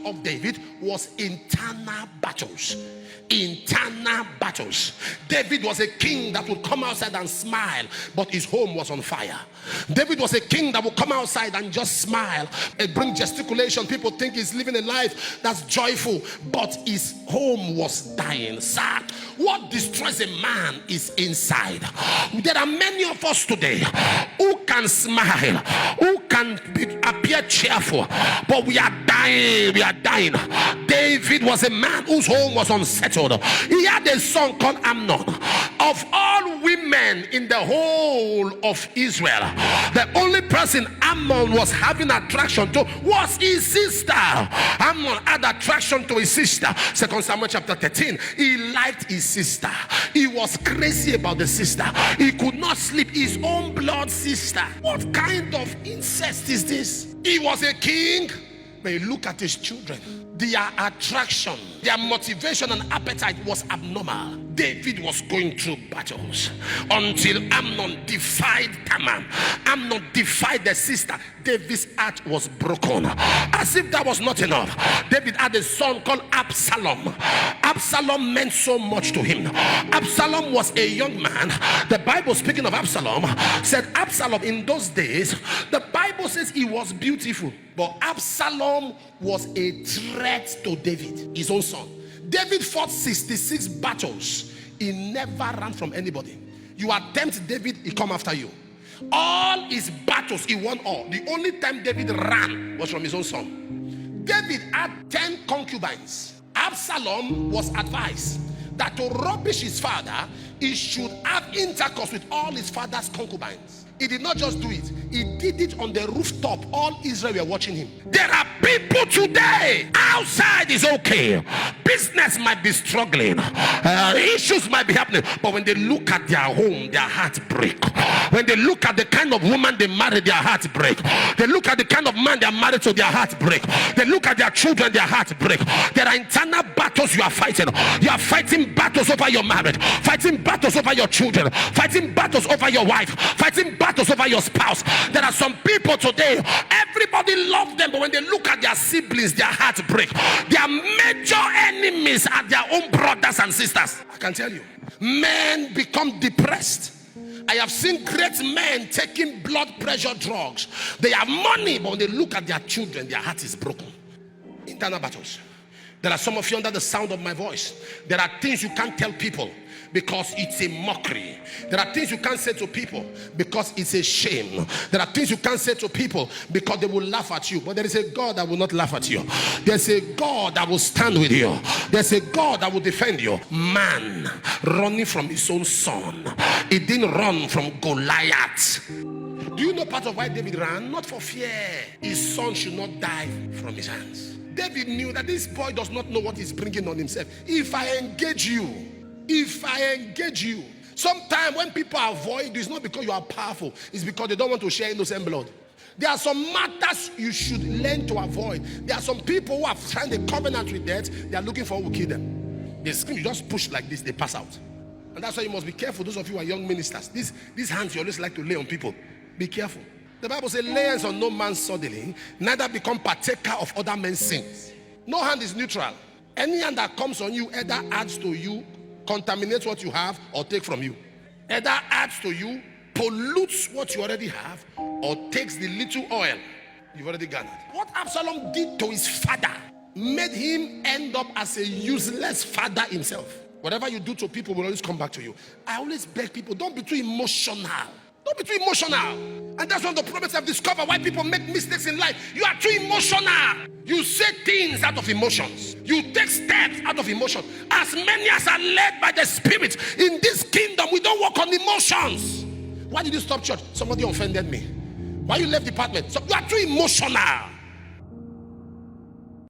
of David was internal battles. Internal battles. David was a king that would come outside and smile, but his home was on fire. David was a king that would come outside and just smile and bring gesticulation. People think he's living a life that's joyful, but his home was dying. Sir, what destroys a man is inside. There are many of us today who can smile, who can appear cheerful, but we are dying. We are dying. David was a man whose home was unsettled. He had a son called Amnon. Of all women in the whole of Israel, the only person Amnon was having attraction to was his sister. Amnon had attraction to his sister. 2 Samuel chapter 13. He liked his sister. He was crazy about the sister. He could not sleep. His own blood sister. What kind of incest is this? He was a king, but you look at his children. Their attraction, their motivation and appetite was abnormal. David was going through battles until Amnon defied Tamar. Amnon defied the sister. David's heart was broken. As if that was not enough, David had a son called Absalom. Absalom meant so much to him. Absalom was a young man. The Bible, speaking of Absalom, said Absalom in those days, the Bible says he was beautiful, but Absalom was a threat to David, his own son. David fought 66 battles. He never ran from anybody. You attempt David, he come after you. All his battles, he won all. The only time David ran was from his own son. David had 10 concubines. Absalom was advised that to rubbish his father, he should have intercourse with all his father's concubines. He did not just do it, he did it on the rooftop. All Israel were watching him. There are people today, outside is okay, business might be struggling, issues might be happening, but when they look at their home, their heart break. When they look at the kind of woman they married, their heart break. They look at the kind of man they are married to, their heart break. They look at their children, their heart break. There are internal battles you are fighting. You are fighting battles over your marriage, fighting battles over your children, fighting battles over your wife, fighting battles over your spouse. There are some people today, everybody loves them, but when they look at their siblings, their heart break. Their major enemies are their own brothers and sisters. I can tell you, men become depressed. I have seen great men taking blood pressure drugs. They have money, but when they look at their children, their heart is broken. Internal battles. There are some of you under the sound of my voice. There are things you can't tell people because it's a mockery. There are things you can't say to people because it's a shame. There are things you can't say to people because they will laugh at you. But there is a God that will not laugh at you. There's a God that will stand with you. There's a God that will defend you. Man running from his own son. He didn't run from Goliath. Do you know part of why David ran? Not for fear. His son should not die from his hands. David knew that this boy does not know what he's bringing on himself. If I engage you, sometimes when people avoid you, it's not because you are powerful, it's because they don't want to share innocent blood. There are some matters you should learn to avoid. There are some people who have signed a covenant with death. They are looking for who will kill them. They scream, you just push like this, they pass out. And that's why you must be careful. Those of you who are young ministers, these hands you always like to lay on people, be careful. The Bible says, lay hands on no man suddenly, neither become partaker of other men's sins. No hand is neutral. Any hand that comes on you either adds to you, contaminates what you have, or take from you. Either adds to you, pollutes what you already have, or takes the little oil you've already garnered. What Absalom did to his father made him end up as a useless father himself. Whatever you do to people will always come back to you. I always beg people, don't be too emotional. Don't be too emotional. And that's one of the problems I've discovered why people make mistakes in life. You are too emotional. You say things out of emotions. You take steps out of emotion. As many as are led by the Spirit in this kingdom, we don't work on emotions. Why did you stop church? Somebody offended me. Why you left department? So you are too emotional.